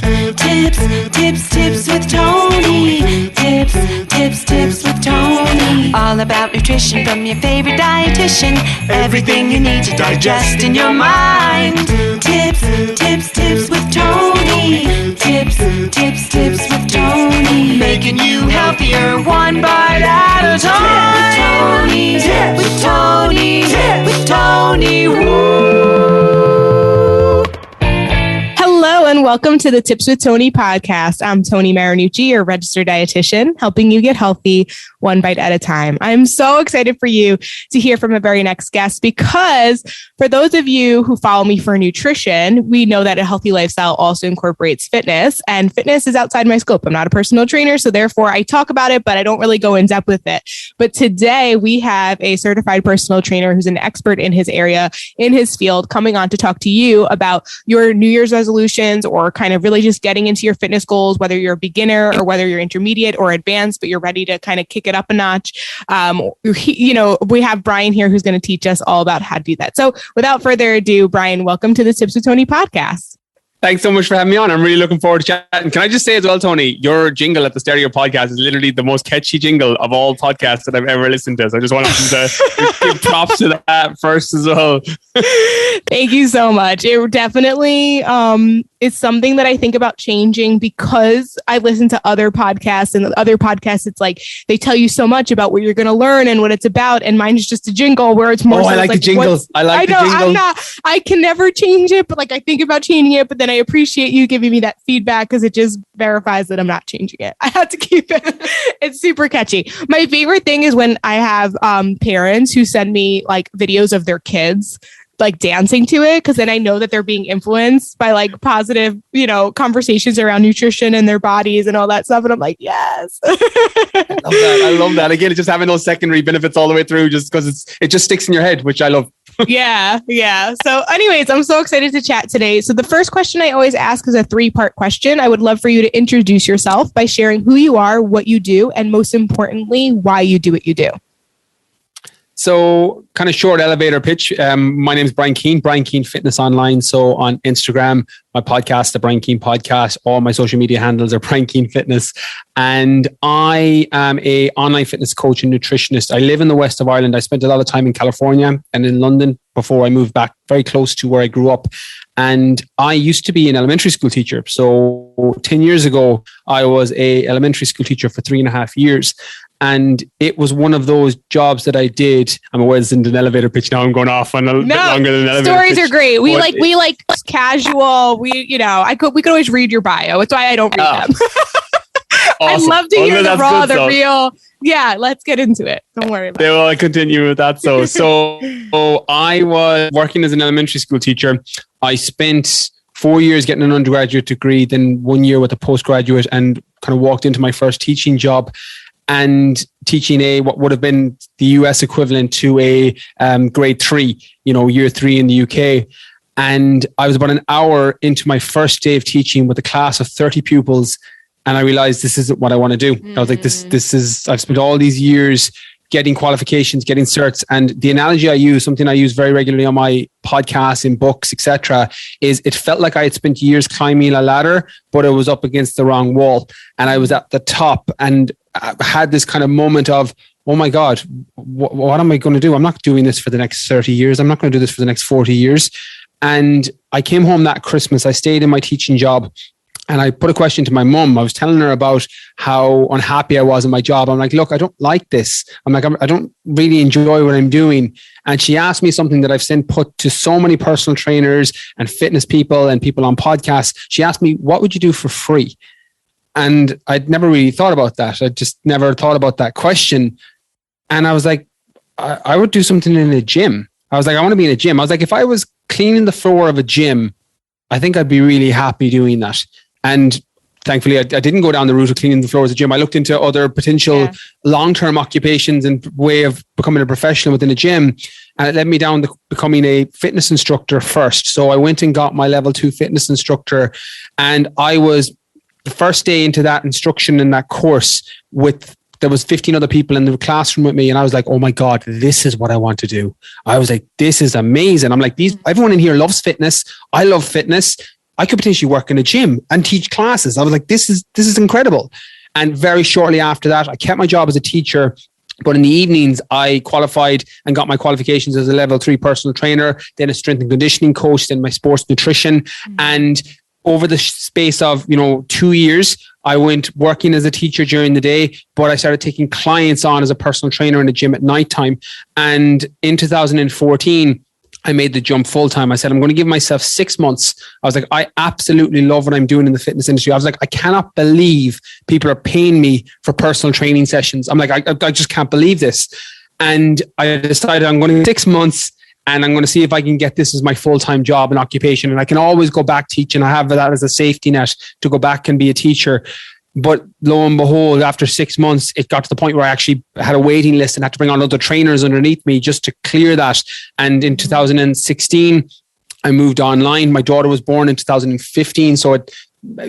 Tips with Tony. Tips with Tony. All about nutrition from your favorite dietitian. Everything you need to digest in your mind. Tips with Tony. Tips with Tony. Making you healthier one bite at a time. With Tony. Woo. Hello and welcome to the Tips with Tony podcast. I'm Tony Marinucci, your registered dietitian, helping you get healthy one bite at a time. I'm so excited for you to hear from a very next guest because for those of you who follow me for nutrition, we know that a healthy lifestyle also incorporates fitness, and fitness is outside my scope. I'm not a personal trainer, so therefore I talk about it, but I don't really go in depth with it. But today we have a certified personal trainer who's an expert in his area, in his field, coming on to talk to you about your New Year's resolutions or kind of really just getting into your fitness goals, whether you're a beginner or whether you're intermediate or advanced, but you're ready to kind of kick it up a notch. We have Brian here who's going to teach us all about how to do that. So without further ado, Brian, welcome to the Tips with Tony podcast. Thanks so much for having me on. I'm really looking forward to chatting. Can I just say as well, Tony, your jingle at the start of your podcast is literally the most catchy jingle of all podcasts that I've ever listened to. So I just wanted to give props to that first as well. Thank you so much. It definitely is something that I think about changing because I listen to other podcasts, and other podcasts, it's like they tell you so much about what you're going to learn and what it's about. And mine is just a jingle where it's more. I like the jingles. I can never change it, but I think about changing it, but then I appreciate you giving me that feedback because it just verifies that I'm not changing it. I have to keep it. It's super catchy. My favorite thing is when I have parents who send me videos of their kids dancing to it, because then I know that they're being influenced by positive, conversations around nutrition and their bodies and all that stuff. And I'm like, yes. I love that. Again, it's just having those secondary benefits all the way through just because it just sticks in your head, which I love. Yeah. So anyways, I'm so excited to chat today. So the first question I always ask is a 3-part question. I would love for you to introduce yourself by sharing who you are, what you do, and most importantly, why you do what you do. So kind of short elevator pitch. My name is Brian Keane, Brian Keane Fitness Online. So on Instagram, my podcast, the Brian Keane Podcast, all my social media handles are Brian Keane Fitness. And I am a online fitness coach and nutritionist. I live in the west of Ireland. I spent a lot of time in California and in London before I moved back very close to where I grew up. And I used to be an elementary school teacher. So 10 years ago, I was an elementary school teacher for 3.5 years. And it was one of those jobs that I did. I'm always in an elevator pitch now. I'm going off on a bit longer than an elevator stories pitch. Are great. We like casual. We could always read your bio. It's why I don't read them. Awesome. I'd love to hear the raw, the real. Yeah, let's get into it. Don't worry about it. I'll continue with that. So I was working as an elementary school teacher. I spent 4 years getting an undergraduate degree, then 1 year with a postgraduate, and kind of walked into my first teaching job. And teaching what would have been the US equivalent to a grade 3, year 3 in the UK. And I was about an hour into my first day of teaching with a class of 30 pupils. And I realized this isn't what I want to do. I was like, I've spent all these years getting qualifications, getting certs. And the analogy I use, something I use very regularly on my podcasts, in books, etc., is it felt like I had spent years climbing a ladder, but I was up against the wrong wall. And I was at the top, and I had this kind of moment of, oh my God, what am I going to do? I'm not doing this for the next 30 years. I'm not going to do this for the next 40 years. And I came home that Christmas. I stayed in my teaching job. And I put a question to my mum. I was telling her about how unhappy I was in my job. I'm like, look, I don't like this. I'm like, I don't really enjoy what I'm doing. And she asked me something that I've since put to so many personal trainers and fitness people and people on podcasts. She asked me, what would you do for free? And I'd never really thought about that. I just never thought about that question. And I was like, I would do something in a gym. I was like, I want to be in a gym. I was like, if I was cleaning the floor of a gym, I think I'd be really happy doing that. And thankfully, I didn't go down the route of cleaning the floors of the gym. I looked into other potential long-term occupations and way of becoming a professional within a gym. And it led me down to becoming a fitness instructor first. So I went and got my level 2 fitness instructor. And I was the first day into that instruction in that course there was 15 other people in the classroom with me. And I was like, oh my God, this is what I want to do. I was like, this is amazing. I'm like, everyone in here loves fitness. I love fitness. I could potentially work in a gym and teach classes. I was like, this is incredible. And very shortly after that, I kept my job as a teacher. But in the evenings, I qualified and got my qualifications as a level 3 personal trainer, then a strength and conditioning coach, then my sports nutrition. Mm-hmm. And over the space of, 2 years, I went working as a teacher during the day, but I started taking clients on as a personal trainer in the gym at nighttime. And in 2014, I made the jump full time. I said, I'm going to give myself 6 months. I was like, I absolutely love what I'm doing in the fitness industry. I was like, I cannot believe people are paying me for personal training sessions. I'm like, I just can't believe this. And I decided I'm going to 6 months and I'm going to see if I can get this as my full-time job and occupation. And I can always go back teaching. I have that as a safety net to go back and be a teacher. But lo and behold, after 6 months, it got to the point where I actually had a waiting list and had to bring on other trainers underneath me just to clear that. And in 2016, I moved online. My daughter was born in 2015. So it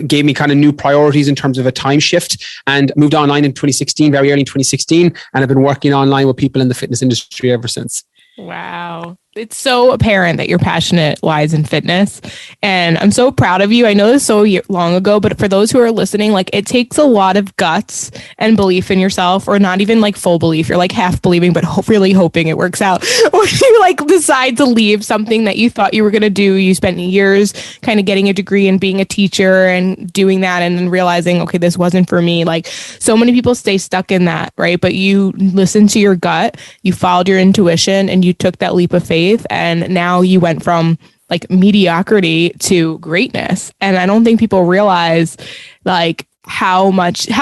gave me kind of new priorities in terms of a time shift, and moved online in 2016, very early in 2016. And I've been working online with people in the fitness industry ever since. Wow. It's so apparent that your passionate lies in fitness. And I'm so proud of you. I know this so long ago, but for those who are listening, like it takes a lot of guts and belief in yourself, or not even like full belief. You're like half believing, but really hoping it works out. Or you like decide to leave something that you thought you were going to do. You spent years kind of getting a degree and being a teacher and doing that, and then realizing, okay, this wasn't for me. Like so many people stay stuck in that, right? But you listened to your gut, you followed your intuition, and you took that leap of faith. And now you went from like mediocrity to greatness. And I don't think people realize like how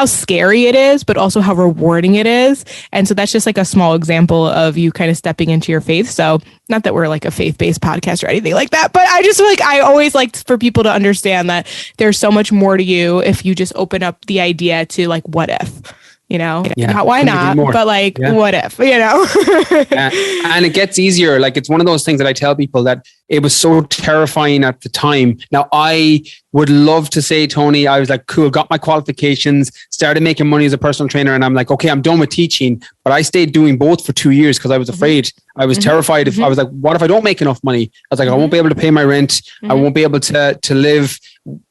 scary it is, but also how rewarding it is. And so that's just like a small example of you kind of stepping into your faith. So not that we're like a faith-based podcast or anything like that, but I just like, I always like for people to understand that there's so much more to you if you just open up the idea to like, what if? Not why not, but like, what if, And it gets easier. Like, it's one of those things that I tell people that it was so terrifying at the time. Now, I would love to say, Tony, I was like, cool, got my qualifications, started making money as a personal trainer. And I'm like, okay, I'm done with teaching. But I stayed doing both for 2 years because I was afraid. I was terrified. If I was like, what if I don't make enough money? I was like, I won't be able to pay my rent. I won't be able to live.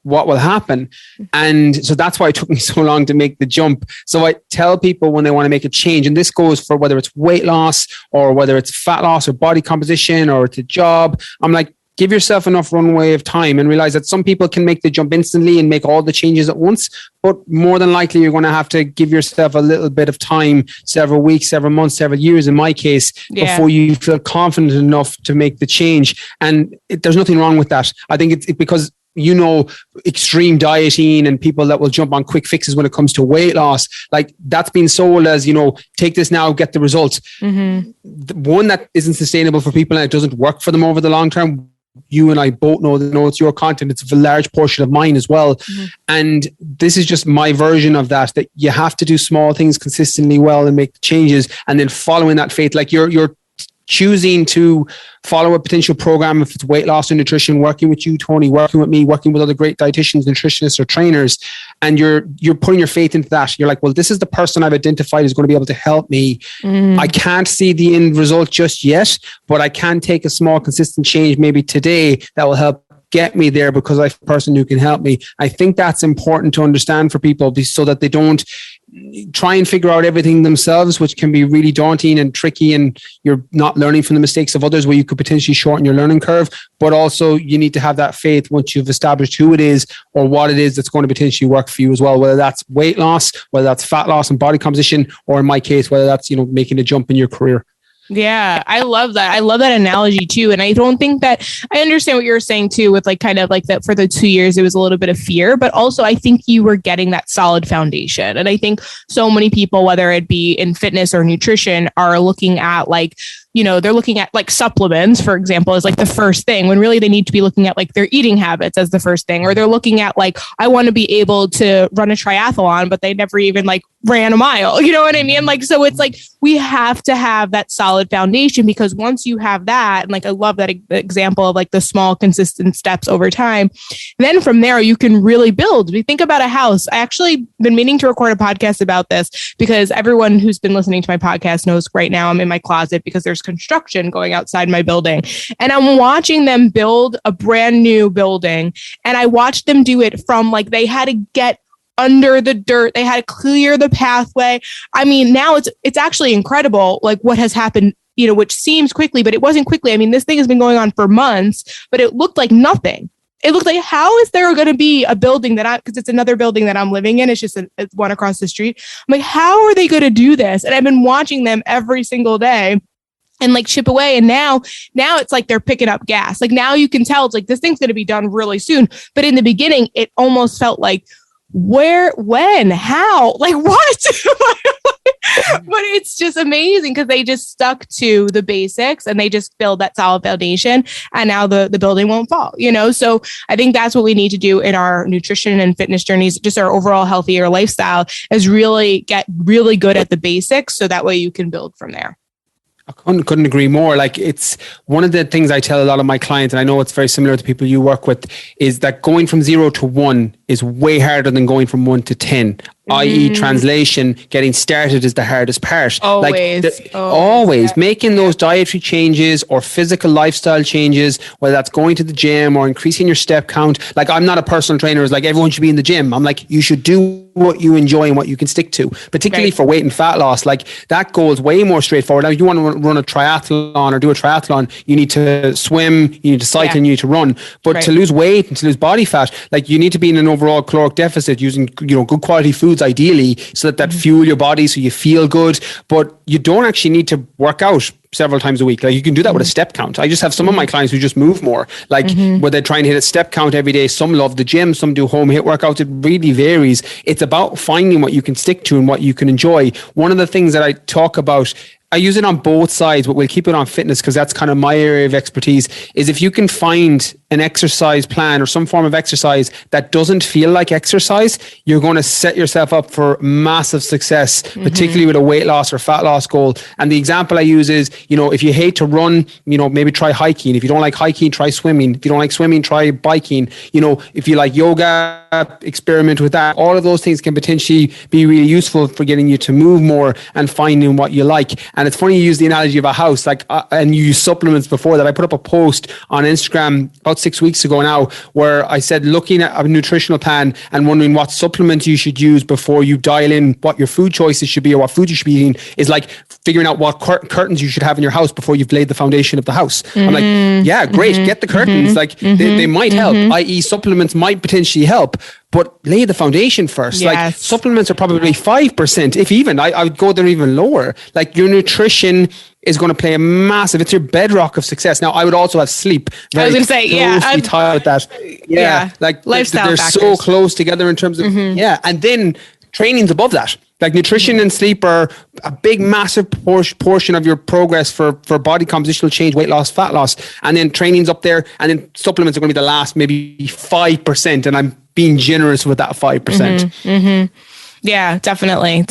What will happen? And so that's why it took me so long to make the jump. So I tell people when they want to make a change, and this goes for whether it's weight loss or whether it's fat loss or body composition or it's a job, I'm like, give yourself enough runway of time and realize that some people can make the jump instantly and make all the changes at once, but more than likely you're going to have to give yourself a little bit of time, several weeks, several months, several years in my case, before you feel confident enough to make the change. And there's nothing wrong with that. I think it's because extreme dieting and people that will jump on quick fixes when it comes to weight loss, like that's been sold as, take this now, get the results. The one that isn't sustainable for people and it doesn't work for them over the long term. You and I both know it's your content. It's a large portion of mine as well. And this is just my version of that you have to do small things consistently well and make changes. And then following that faith, like you're choosing to follow a potential program, if it's weight loss or nutrition, working with you, Tony, working with me, working with other great dietitians, nutritionists, or trainers, and you're putting your faith into that. You're like, well, this is the person I've identified is going to be able to help me. I can't see the end result just yet, but I can take a small, consistent change maybe today that will help get me there because I have a person who can help me. I think that's important to understand for people so that they don't try and figure out everything themselves, which can be really daunting and tricky, and you're not learning from the mistakes of others where you could potentially shorten your learning curve. But also you need to have that faith once you've established who it is or what it is that's going to potentially work for you as well, whether that's weight loss, whether that's fat loss and body composition, or in my case, whether that's, making a jump in your career. Yeah, I love that. I love that analogy too. And I don't think that I understand what you're saying too, with like kind of like that for the 2 years, it was a little bit of fear, but also I think you were getting that solid foundation. And I think so many people, whether it be in fitness or nutrition, are looking at like, they're looking at like supplements, for example, as like the first thing, when really they need to be looking at like their eating habits as the first thing, or they're looking at like, I want to be able to run a triathlon, but they never even like ran a mile. You know what I mean? Like, so it's like, we have to have that solid foundation, because once you have that, and like, I love that example of like the small, consistent steps over time, then from there, you can really build. If you think about a house, I actually been meaning to record a podcast about this, because everyone who's been listening to my podcast knows right now I'm in my closet because there's construction going outside my building. And I'm watching them build a brand new building. And I watched them do it from like, they had to get under the dirt. They had to clear the pathway. I mean, now it's actually incredible, like what has happened, you know, which seems quickly, but it wasn't quickly. I mean, this thing has been going on for months, but it looked like nothing. It looked like, how is there going to be a building because it's another building that I'm living in. It's just it's one across the street. I'm like, how are they going to do this? And I've been watching them every single day and like chip away. And now it's like they're picking up gas. Like now you can tell it's like, this thing's going to be done really soon. But in the beginning, it almost felt like, where, when, how, like what? But it's just amazing because they just stuck to the basics and they just build that solid foundation, and now the building won't fall, you know? So I think that's what we need to do in our nutrition and fitness journeys, just our overall healthier lifestyle, is really get really good at the basics. So that way you can build from there. I couldn't agree more. Like, it's one of the things I tell a lot of my clients, and I know it's very similar to people you work with, is that going from 0 to 1 is way harder than going from 1 to 10. I.e. translation, getting started is the hardest part. Always making those dietary changes or physical lifestyle changes, whether that's going to the gym or increasing your step count. Like, I'm not a personal trainer who's like, everyone should be in the gym. I'm like, you should do what you enjoy and what you can stick to, particularly for weight and fat loss. Like, that goal is way more straightforward. Now, if you want to run a triathlon or do a triathlon, you need to swim, you need to cycle, and you need to run. But to lose weight and to lose body fat, like, you need to be in an overall caloric deficit using, you know, good quality foods ideally, so that fuel your body so you feel good. But you don't actually need to work out several times a week. Like, you can do that with a step count. I just have some of my clients who just move more, like where they're trying to hit a step count every day. Some love the gym, some do home HIIT workouts. It really varies. It's about finding what you can stick to and what you can enjoy. One of the things that I talk about, I use it on both sides, but we'll keep it on fitness because that's kind of my area of expertise, is if you can find an exercise plan or some form of exercise that doesn't feel like exercise, you're going to set yourself up for massive success, particularly with a weight loss or fat loss goal. And the example I use is, you know, if you hate to run, you know, maybe try hiking. If you don't like hiking, try swimming. If you don't like swimming, try biking. You know, if you like yoga, experiment with that. All of those things can potentially be really useful for getting you to move more and finding what you like. And it's funny you use the analogy of a house, like, and you use supplements before that. I put up a post on Instagram about 6 weeks ago now, where I said, looking at a nutritional plan and wondering what supplements you should use before you dial in what your food choices should be or what food you should be eating, is like figuring out what curtains you should have in your house before you've laid the foundation of the house. I'm like, yeah, great, get the curtains. Like, they might help, i.e. supplements might potentially help, but lay the foundation first. Yes. Like, supplements are probably 5%, if even. I would go there even lower. Like, your nutrition is going to play a massive, it's your bedrock of success. Now, I would also have sleep. I was going to say, closely tied with that. Like, lifestyle they're factors. so close together in terms of, and then training's above that. Like, nutrition and sleep are a big, massive portion of your progress for body compositional change, weight loss, fat loss. And then training's up there. And then supplements are going to be the last maybe 5%. And I'm being generous with that 5%. Yeah, definitely.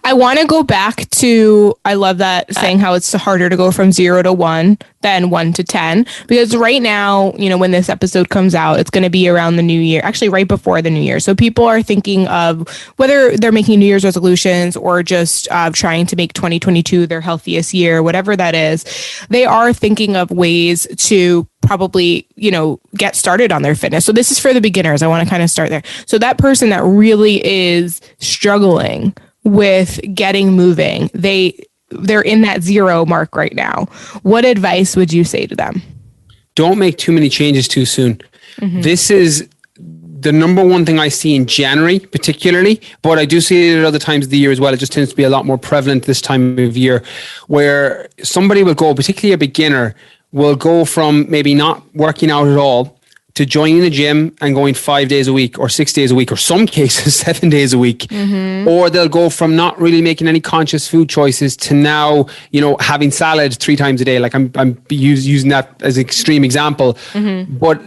I want to go back to, I love that saying how it's harder to go from 0 to 1 than 1 to 10, because right now, you know, when this episode comes out, it's going to be around the new year, actually right before the new year. So people are thinking of whether they're making New Year's resolutions or just trying to make 2022 their healthiest year, whatever that is. They are thinking of ways to probably, you know, get started on their fitness. So this is for the beginners. I want to kind of start there. So that person that really is struggling with getting moving, they're in that 0 mark right now. What advice would you say to them? Don't make too many changes too soon. This is the number one thing I see in January, particularly, but I do see it at other times of the year as well. It just tends to be a lot more prevalent this time of year, where somebody will go, particularly a beginner, will go from maybe not working out at all to joining the gym and going 5 days a week or 6 days a week, or some cases 7 days a week. Or they'll go from not really making any conscious food choices to now, you know, having salad 3 times a day. Like, I'm using that as an extreme example, but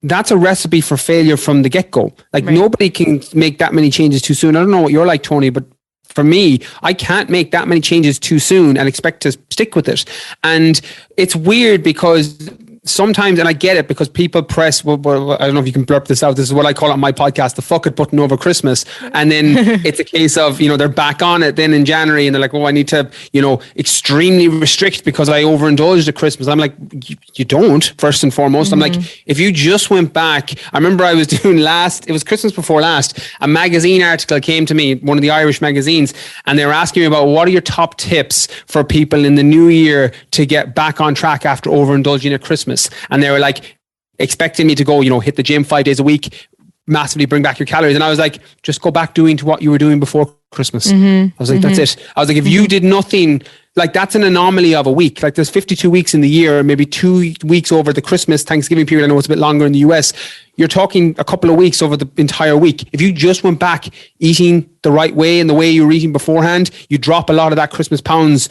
that's a recipe for failure from the get-go. Like, nobody can make that many changes too soon. I don't know what you're like, Tony, but for me, I can't make that many changes too soon and expect to stick with it. And it's weird because sometimes, and I get it, because people press, I don't know if you can blurb this out, this is what I call it on my podcast, the fuck it button over Christmas. And then it's a case of, they're back on it then in January, and they're like, oh, I need to, extremely restrict because I overindulged at Christmas. I'm like, you don't, first and foremost. I'm like, if you just went back, I remember I was doing it was Christmas before last, a magazine article came to me, one of the Irish magazines, and they were asking me about what are your top tips for people in the new year to get back on track after overindulging at Christmas. And they were like expecting me to go, hit the gym 5 days a week, massively bring back your calories. And I was like, just go back to what you were doing before Christmas. I was like, that's it. I was like, if you did nothing, like that's an anomaly of a week. Like there's 52 weeks in the year, maybe 2 weeks over the Christmas, Thanksgiving period. I know it's a bit longer in the US. You're talking a couple of weeks over the entire week. If you just went back eating the right way and the way you were eating beforehand, you drop a lot of that Christmas pounds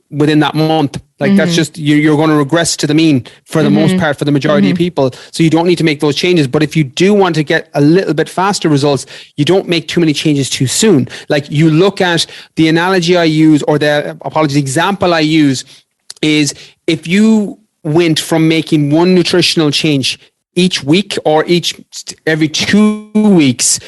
within that month. Like that's just, you're going to regress to the mean for the most part, for the majority of people. So you don't need to make those changes. But if you do want to get a little bit faster results, you don't make too many changes too soon. Like you look at the analogy I use, or the example I use is, if you went from making one nutritional change each week or every 2 weeks,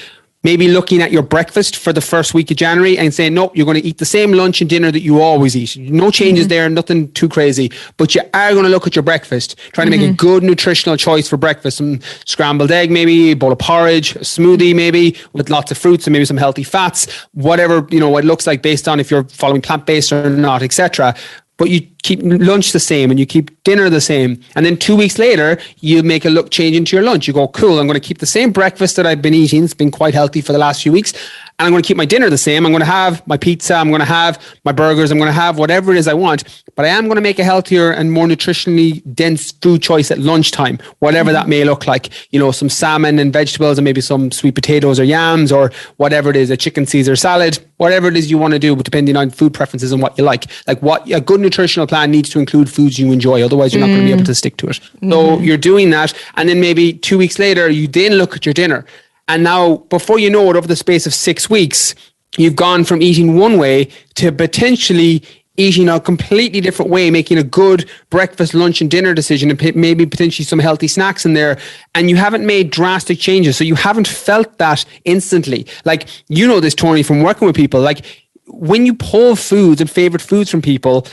maybe looking at your breakfast for the first week of January and saying, no, you're going to eat the same lunch and dinner that you always eat. No changes there, nothing too crazy. But you are going to look at your breakfast, trying to make a good nutritional choice for breakfast. Some scrambled egg, maybe a bowl of porridge, a smoothie, maybe with lots of fruits and maybe some healthy fats, whatever, it looks like based on if you're following plant-based or not, etc. But you keep lunch the same and you keep dinner the same. And then 2 weeks later, you make a change into your lunch. You go, cool, I'm going to keep the same breakfast that I've been eating. It's been quite healthy for the last few weeks. And I'm going to keep my dinner the same. I'm going to have my pizza. I'm going to have my burgers. I'm going to have whatever it is I want. But I am going to make a healthier and more nutritionally dense food choice at lunchtime, whatever that may look like. Some salmon and vegetables and maybe some sweet potatoes or yams or whatever it is, a chicken Caesar salad, whatever it is you want to do, but depending on food preferences and what you like. Like what a good nutritional plan needs to include foods you enjoy. Otherwise, you're not going to be able to stick to it. So you're doing that. And then maybe 2 weeks later, you then look at your dinner. And now, before you know it, over the space of 6 weeks, you've gone from eating one way to potentially eating a completely different way, making a good breakfast, lunch, and dinner decision, and maybe potentially some healthy snacks in there. And you haven't made drastic changes. So you haven't felt that instantly. Like, this, Tony, from working with people, like when you pull foods and favorite foods from people,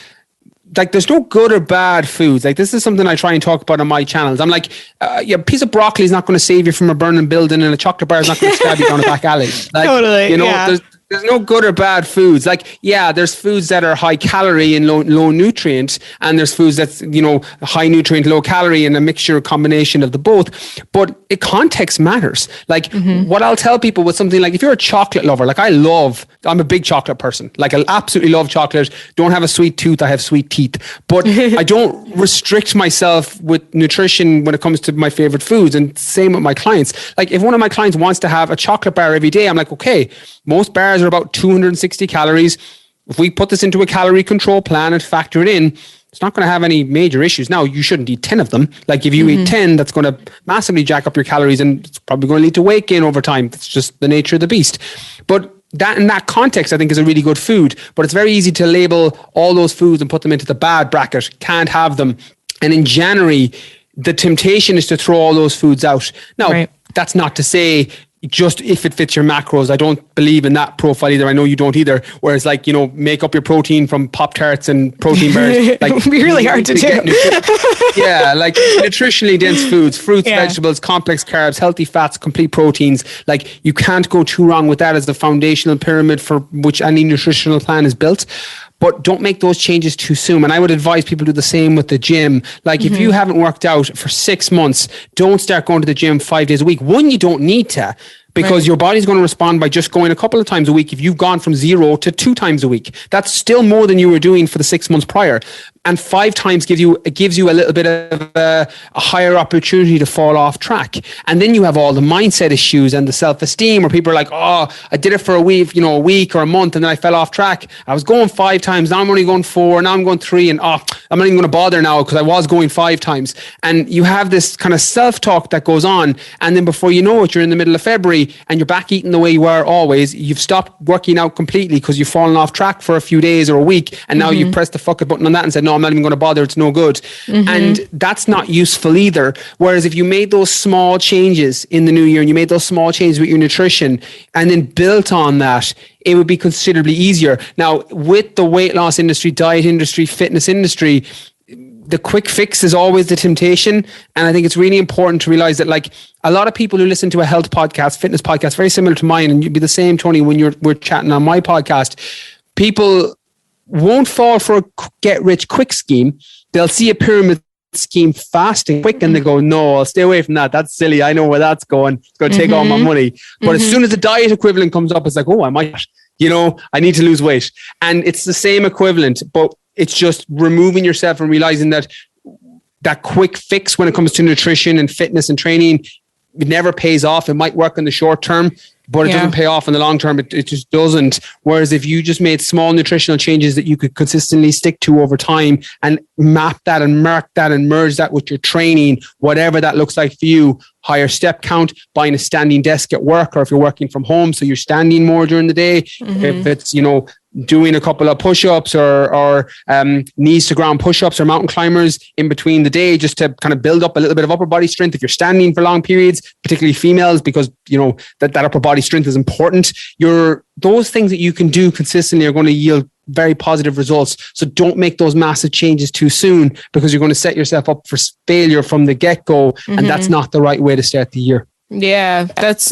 like there's no good or bad foods. Like this is something I try and talk about on my channels. I'm like, a piece of broccoli is not going to save you from a burning building, and a chocolate bar is not going to stab you down a back alley. Like, totally. There's no good or bad foods. Like, yeah, there's foods that are high calorie and low nutrient, and there's foods that's, high nutrient, low calorie, and a mixture, combination of the both. But context matters. Like what I'll tell people with something like, if you're a chocolate lover, like I'm a big chocolate person. Like I absolutely love chocolate. Don't have a sweet tooth. I have sweet teeth. But I don't restrict myself with nutrition when it comes to my favorite foods. And same with my clients. Like if one of my clients wants to have a chocolate bar every day, I'm like, okay, most bars are about 260 calories. If we put this into a calorie control plan and factor it in, it's not going to have any major issues. Now, you shouldn't eat 10 of them. Like if you eat 10, that's going to massively jack up your calories, and it's probably going to lead to weight gain over time. That's just the nature of the beast. But that, in that context, I think is a really good food. But it's very easy to label all those foods and put them into the bad bracket. Can't have them. And in January, the temptation is to throw all those foods out. Now, that's not to say just if it fits your macros. I don't believe in that profile either. I know you don't either. Whereas like, make up your protein from Pop-Tarts and protein bars. Like really hard to do. Yeah, like nutritionally dense foods, fruits, vegetables, complex carbs, healthy fats, complete proteins. Like you can't go too wrong with that as the foundational pyramid for which any nutritional plan is built. But don't make those changes too soon. And I would advise people do the same with the gym. Like if you haven't worked out for 6 months, don't start going to the gym 5 days a week. One, you don't need to, because your body's going to respond by just going a couple of times a week. If you've gone from 0 to 2 times a week, that's still more than you were doing for the 6 months prior. And 5 times gives you a little bit of a higher opportunity to fall off track. And then you have all the mindset issues and the self-esteem where people are like, oh, I did it for a week or a month, and then I fell off track. I was going 5 times. Now I'm only going 4. Now I'm going 3. And I'm not even going to bother now because I was going 5 times. And you have this kind of self-talk that goes on. And then before you know it, you're in the middle of February January and you're back eating the way you were always, you've stopped working out completely because you've fallen off track for a few days or a week, and now you press the fuck it button on that and said, no, I'm not even going to bother, it's no good. And that's not useful either. Whereas if you made those small changes in the new year and you made those small changes with your nutrition and then built on that, it would be considerably easier. Now, with the weight loss industry, diet industry, fitness industry, the quick fix is always the temptation. And I think it's really important to realize that, like, a lot of people who listen to a health podcast, fitness podcast, very similar to mine, and you'd be the same, Tony, when we're chatting on my podcast, people won't fall for a get rich quick scheme. They'll see a pyramid scheme fast and quick and they go, no, I'll stay away from that. That's silly. I know where that's going. It's going to take all my money. But as soon as the diet equivalent comes up, it's like, oh, I might, I need to lose weight. And it's the same equivalent, but it's just removing yourself and realizing that that quick fix when it comes to nutrition and fitness and training, it never pays off. It might work in the short term, but it doesn't pay off in the long term. It just doesn't. Whereas if you just made small nutritional changes that you could consistently stick to over time and map that and mark that and merge that with your training, whatever that looks like for you, higher step count, buying a standing desk at work, or if you're working from home, so you're standing more during the day, if it's, doing a couple of push-ups or knees to ground push-ups or mountain climbers in between the day, just to kind of build up a little bit of upper body strength. If you're standing for long periods, particularly females, because that upper body strength is important. Those things that you can do consistently are going to yield very positive results. So don't make those massive changes too soon, because you're going to set yourself up for failure from the get-go. And that's not the right way to start the year. Yeah,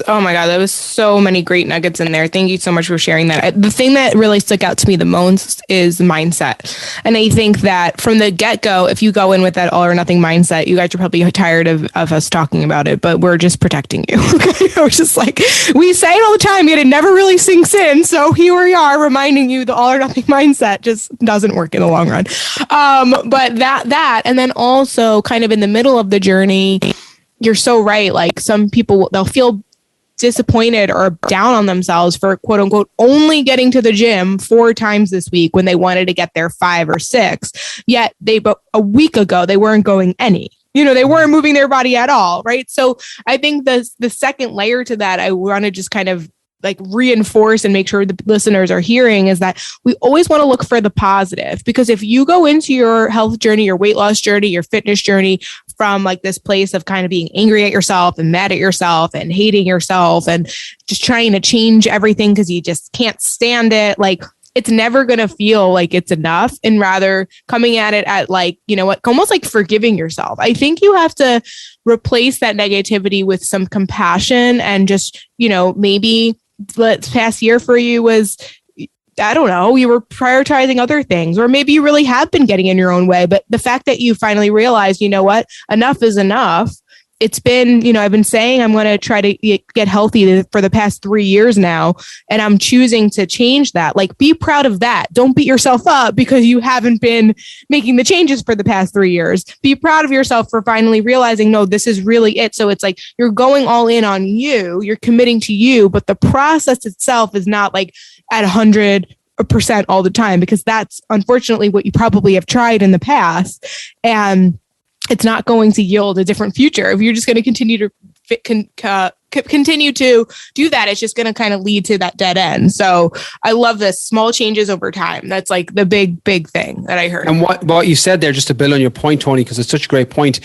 oh my God, that was so many great nuggets in there. Thank you so much for sharing that. The thing that really stuck out to me the most is mindset. And I think that from the get-go, if you go in with that all or nothing mindset, you guys are probably tired of us talking about it, but we're just protecting you. We're just like, we say it all the time, yet it never really sinks in. So here we are reminding you the all or nothing mindset just doesn't work in the long run. But that, and then also kind of in the middle of the journey, you're so right. Like, some people, they'll feel disappointed or down on themselves for quote unquote only getting to the gym 4 times this week when they wanted to get there 5 or 6. Yet a week ago, they weren't going any. They weren't moving their body at all. Right. So I think the second layer to that, I want to just kind of like reinforce and make sure the listeners are hearing, is that we always want to look for the positive. Because if you go into your health journey, your weight loss journey, your fitness journey from like this place of kind of being angry at yourself and mad at yourself and hating yourself and just trying to change everything because you just can't stand it, like, it's never going to feel like it's enough. And rather coming at it at like, almost like forgiving yourself. I think you have to replace that negativity with some compassion and just, maybe the past year for you was, I don't know, you were prioritizing other things, or maybe you really have been getting in your own way. But the fact that you finally realized, what, enough is enough. It's been, I've been saying I'm going to try to get healthy for the past 3 years now, and I'm choosing to change that. Like, be proud of that. Don't beat yourself up because you haven't been making the changes for the past 3 years. Be proud of yourself for finally realizing, no, this is really it. So it's like you're going all in on you, you're committing to you, but the process itself is not like at 100% all the time, because that's unfortunately what you probably have tried in the past. And it's not going to yield a different future. If you're just going to continue to continue to do that, it's just going to kind of lead to that dead end. So I love this, small changes over time. That's like the big thing that I heard. And what you said there, just to build on your point, Tony, because it's such a great point.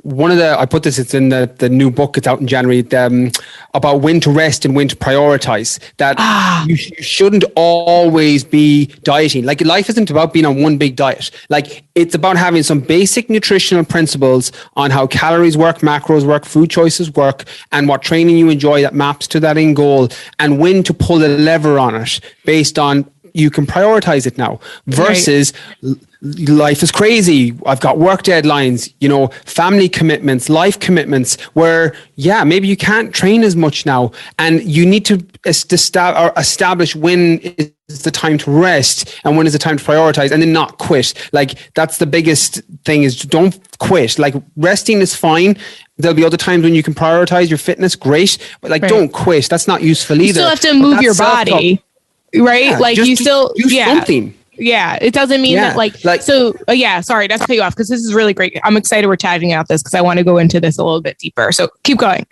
It's in the new book, it's out in January, about when to rest and when to prioritize. That you shouldn't always be dieting. Like, life isn't about being on one big diet. Like, it's about having some basic nutritional principles on how calories work, macros work, food choices work, and what training you enjoy that maps to that end goal, and when to pull the lever on it based on you can prioritize it now versus life is crazy. I've got work deadlines, family commitments, life commitments where, maybe you can't train as much now, and you need to establish when is the time to rest and when is the time to prioritize, and then not quit. Like, that's the biggest thing, is don't quit. Like, resting is fine. There'll be other times when you can prioritize your fitness. Great. But don't quit. That's not useful either. You still have to move your body. Right? Yeah, like, you still do something. Yeah, it doesn't mean that sorry, not to cut you off, because this is really great. I'm excited we're chatting about this because I want to go into this a little bit deeper. So keep going.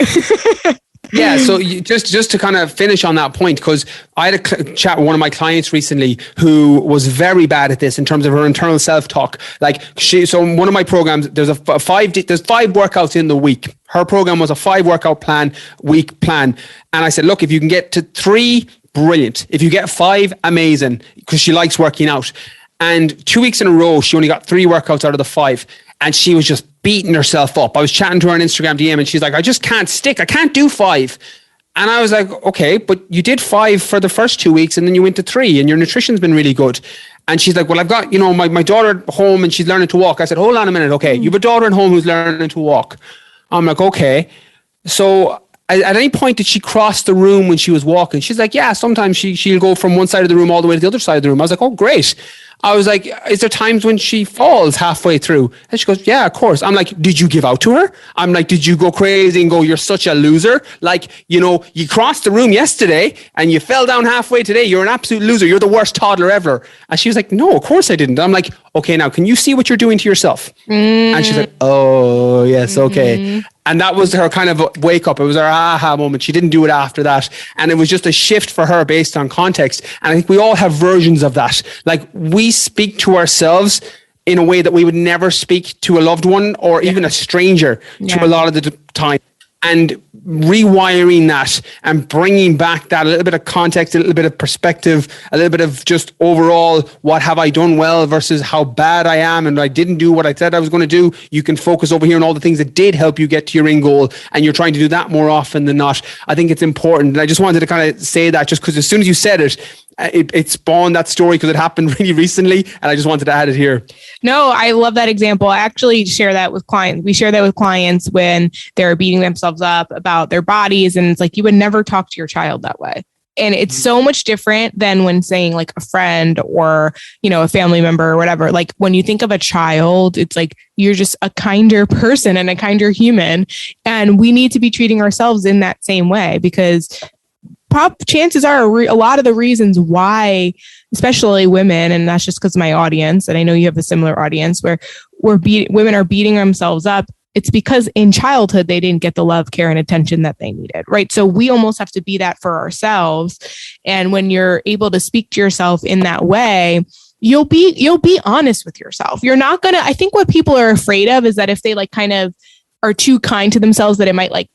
Yeah, so just to kind of finish on that point, because I had a chat with one of my clients recently who was very bad at this in terms of her internal self-talk. Like so in one of my programs, there's there's 5 workouts in the week. Her program was a 5 workout week plan. And I said, look, if you can get to 3, brilliant. If you get 5, amazing, because she likes working out. And 2 weeks in a row, she only got 3 workouts out of the 5. And she was just beating herself up. I was chatting to her on Instagram DM and she's like, I just can't stick. I can't do 5. And I was like, okay, but you did 5 for the first 2 weeks and then you went to 3 and your nutrition's been really good. And she's like, well, I've got, my daughter at home and she's learning to walk. I said, hold on a minute. Okay. You have a daughter at home who's learning to walk. I'm like, okay. So at any point did she cross the room when she was walking? She's like, yeah, sometimes she'll go from one side of the room all the way to the other side of the room. I was like, oh, great. I was like, is there times when she falls halfway through? And she goes, yeah, of course. I'm like, did you give out to her? I'm like, did you go crazy and go, you're such a loser? Like, you crossed the room yesterday and you fell down halfway today. You're an absolute loser. You're the worst toddler ever. And she was like, no, of course I didn't. I'm like, okay, now can you see what you're doing to yourself? And she's like, oh, yes, okay. And that was her kind of wake up. It was her aha moment. She didn't do it after that. And it was just a shift for her based on context. And I think we all have versions of that. Like we speak to ourselves in a way that we would never speak to a loved one or even a stranger to a lot of the time. And rewiring that and bringing back that a little bit of context, a little bit of perspective, a little bit of just overall, what have I done well versus how bad I am and I didn't do what I said I was going to do. You can focus over here on all the things that did help you get to your end goal, and you're trying to do that more often than not. I think it's important. And I just wanted to kind of say that just because as soon as you said it, it spawned that story because it happened really recently, and I just wanted to add it here. No, I love that example. I actually share that with clients. We share that with clients when they're beating themselves up about their bodies, and it's like you would never talk to your child that way. And it's so much different than when saying like a friend or, a family member or whatever. Like when you think of a child, it's like you're just a kinder person and a kinder human. And we need to be treating ourselves in that same way, because chances are a lot of the reasons why, especially women, and that's just because of my audience, and I know you have a similar audience where women are beating themselves up. It's because in childhood, they didn't get the love, care, and attention that they needed, right? So we almost have to be that for ourselves. And when you're able to speak to yourself in that way, you'll be honest with yourself. You're not gonna, I think what people are afraid of is that if they like kind of are too kind to themselves, that it might like,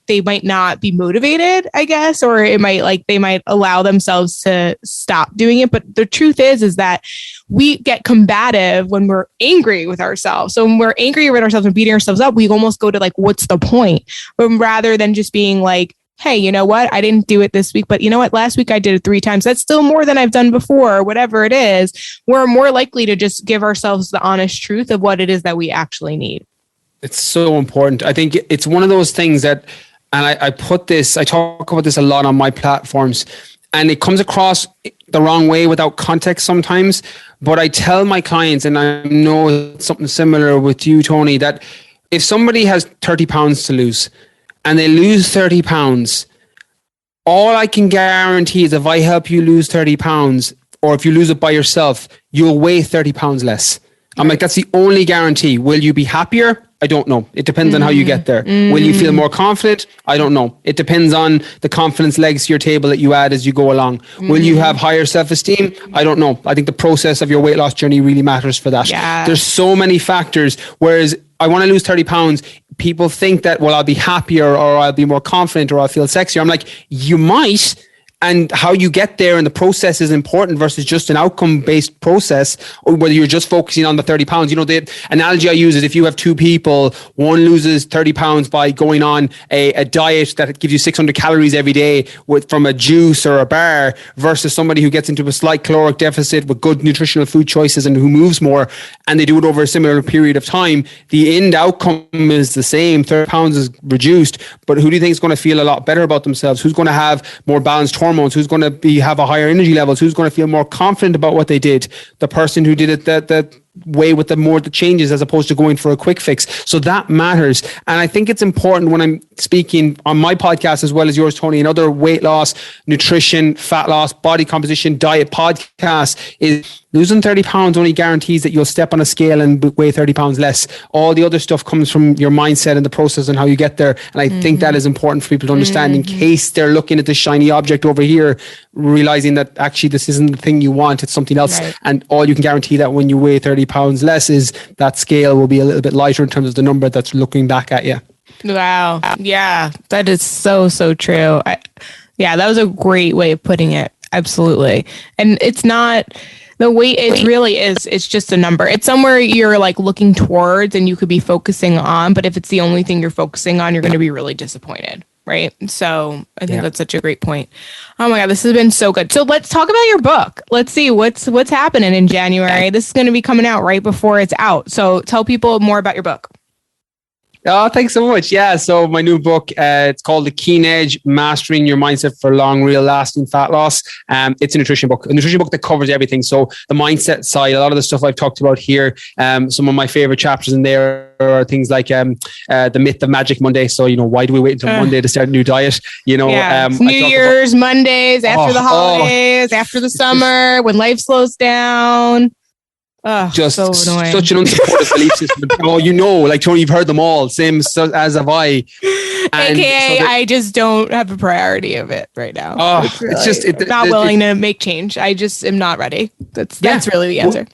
they might not be motivated, I guess, or it might they might allow themselves to stop doing it. But the truth is that we get combative when we're angry with ourselves. So when we're angry with ourselves and beating ourselves up, we almost go to like, what's the point? But rather than just being like, hey, you know what? I didn't do it this week, but you know what? Last week I did it 3 times. That's still more than I've done before, or whatever it is. We're more likely to just give ourselves the honest truth of what it is that we actually need. It's so important. I think it's one of those things that, and I talk about this a lot on my platforms, and it comes across the wrong way without context sometimes. But I tell my clients, and I know it's something similar with you, Tony, that if somebody has 30 pounds to lose and they lose 30 pounds, all I can guarantee is if I help you lose 30 pounds, or if you lose it by yourself, you'll weigh 30 pounds less. I'm like, that's the only guarantee. Will you be happier? I don't know. It depends on how you get there. Will you feel more confident? I don't know. It depends on the confidence legs to your table that you add as you go along. Will you have higher self-esteem? I don't know. I think the process of your weight loss journey really matters for that. Yeah. There's so many factors. Whereas I want to lose 30 pounds. People think that, well, I'll be happier, or I'll be more confident, or I'll feel sexier. I'm like, you might. And how you get there and the process is important versus just an outcome-based process, or whether you're just focusing on the 30 pounds. The analogy I use is if you have 2 people, one loses 30 pounds by going on a diet that gives you 600 calories every day from a juice or a bar, versus somebody who gets into a slight caloric deficit with good nutritional food choices and who moves more, and they do it over a similar period of time. The end outcome is the same. 30 pounds is reduced, but who do you think is going to feel a lot better about themselves? Who's going to have more balanced hormones? Who's going to have a higher energy levels? Who's going to feel more confident about what they did? The person who did it that way with the changes as opposed to going for a quick fix. So that matters. And I think it's important when I'm speaking on my podcast as well as yours, Tony, and other weight loss, nutrition, fat loss, body composition, diet podcasts, is losing 30 pounds only guarantees that you'll step on a scale and weigh 30 pounds less. All the other stuff comes from your mindset and the process and how you get there. And I think that is important for people to understand in case they're looking at the shiny object over here, realizing that actually this isn't the thing you want, it's something else. Right. And all you can guarantee that when you weigh 30 pounds less is that scale will be a little bit lighter in terms of the number that's looking back at you. Wow. Yeah, that is so true. That was a great way of putting it. Absolutely. And it's not the weight, it really is. It's just a number. It's somewhere you're like looking towards and you could be focusing on. But if it's the only thing you're focusing on, you're going to be really disappointed. Right. So I think that's such a great point. Oh my God, this has been so good. So let's talk about your book. Let's see what's happening in January. This is going to be coming out right before it's out. So tell people more about your book. Oh, thanks so much. Yeah. So my new book, it's called The Keane Edge, Mastering Your Mindset for Long, Real Lasting Fat Loss. It's a nutrition book that covers everything. So the mindset side, a lot of the stuff I've talked about here, some of my favorite chapters in there are things like the myth of Magic Monday. So, why do we wait until Monday to start a new diet? New Year's, Mondays, after the holidays, after the summer, when life slows down. Just so such an unsupportive belief system. Like Tony, you've heard them all. Same as have I. And AKA, I just don't have a priority of it right now. It's just not willing to make change. I just am not ready. That's really the answer.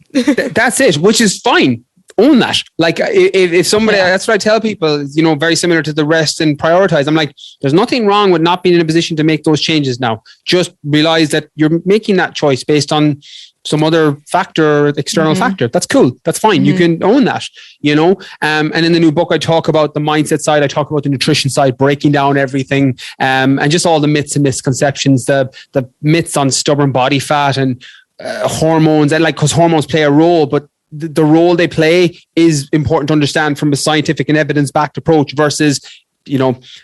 That's it, which is fine. Own that. Like if somebody, that's what I tell people, very similar to the rest and prioritize. I'm like, there's nothing wrong with not being in a position to make those changes now. Just realize that you're making that choice based on some other factor, external factor. That's cool. That's fine. You can own that, and in the new book, I talk about the mindset side. I talk about the nutrition side, breaking down everything, and just all the myths and misconceptions, the myths on stubborn body fat and hormones, and because hormones play a role, but the role they play is important to understand from a scientific and evidence-backed approach versus,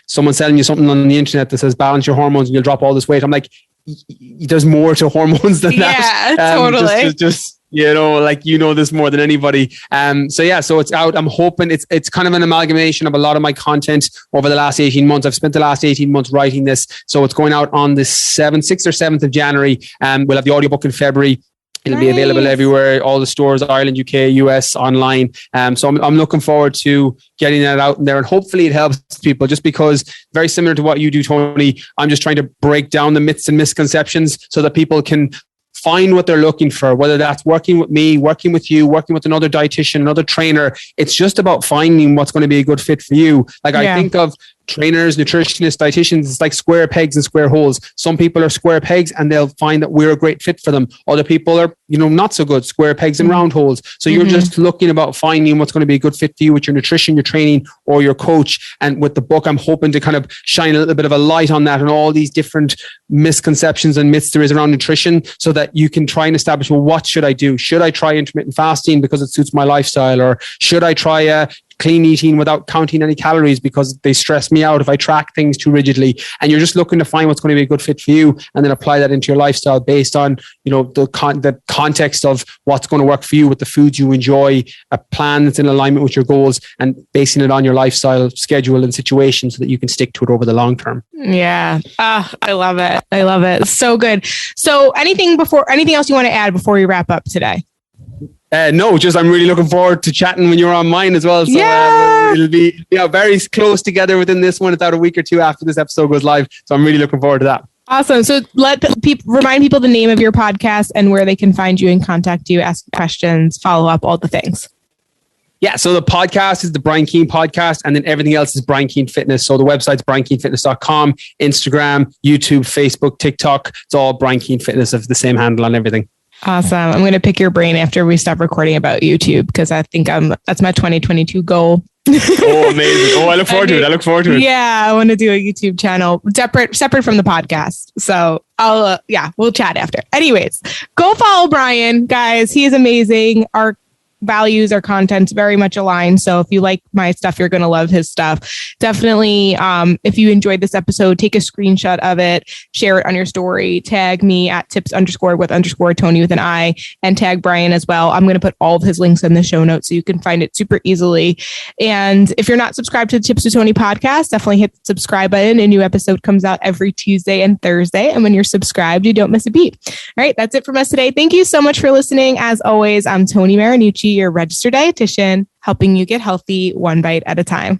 someone selling you something on the internet that says balance your hormones and you'll drop all this weight. I'm like, there's more to hormones than that. Yeah, totally. Just this more than anybody. So it's out. I'm hoping it's kind of an amalgamation of a lot of my content over the last 18 months. I've spent the last 18 months writing this. So it's going out on the 6th or 7th of January. We'll have the audiobook in February. It'll be available everywhere, all the stores, Ireland, UK, US, online. So I'm looking forward to getting that out there, and hopefully it helps people, just because very similar to what you do, Tony, I'm just trying to break down the myths and misconceptions so that people can find what they're looking for, whether that's working with me, working with you, working with another dietitian, another trainer. It's just about finding what's going to be a good fit for you. I think of trainers, nutritionists, dietitians, it's like square pegs and square holes. Some people are square pegs and they'll find that we're a great fit for them. Other people are, not so good, square pegs and round holes. So you're just looking about finding what's going to be a good fit for you with your nutrition, your training, or your coach. And with the book, I'm hoping to kind of shine a little bit of a light on that and all these different misconceptions and myths there is around nutrition, so that you can try and establish, well, what should I do? Should I try intermittent fasting because it suits my lifestyle? Or should I try clean eating without counting any calories because they stress me out if I track things too rigidly? And you're just looking to find what's going to be a good fit for you, and then apply that into your lifestyle based on, the context of what's going to work for you with the foods you enjoy, a plan that's in alignment with your goals, and basing it on your lifestyle schedule and situation so that you can stick to it over the long term. Yeah. I love it. I love it. So good. So anything else you want to add before we wrap up today? No, just I'm really looking forward to chatting when you're on mine as well. So it'll be very close together within this one. It's out a week or two after this episode goes live. So I'm really looking forward to that. Awesome. So remind people the name of your podcast and where they can find you and contact you, ask questions, follow up, all the things. Yeah, so the podcast is the Brian Keane podcast, and then everything else is Brian Keane Fitness. So the website's briankeanefitness.com, Instagram, YouTube, Facebook, TikTok. It's all Brian Keane Fitness, of the same handle on everything. Awesome. I'm going to pick your brain after we stop recording about YouTube, because I think that's my 2022 goal. Oh, amazing. I look forward to it. Yeah, I want to do a YouTube channel separate from the podcast. So we'll chat after. Anyways, go follow Brian, guys. He is amazing. Our values, our content's very much aligned. So if you like my stuff, you're going to love his stuff. Definitely, if you enjoyed this episode, take a screenshot of it, share it on your story, tag me at tips_with_Tony with an I, and tag Brian as well. I'm going to put all of his links in the show notes so you can find it super easily. And if you're not subscribed to the Tips with Tony podcast, definitely hit the subscribe button. A new episode comes out every Tuesday and Thursday. And when you're subscribed, you don't miss a beat. All right, that's it from us today. Thank you so much for listening. As always, I'm Tony Marinucci, your registered dietitian, helping you get healthy one bite at a time.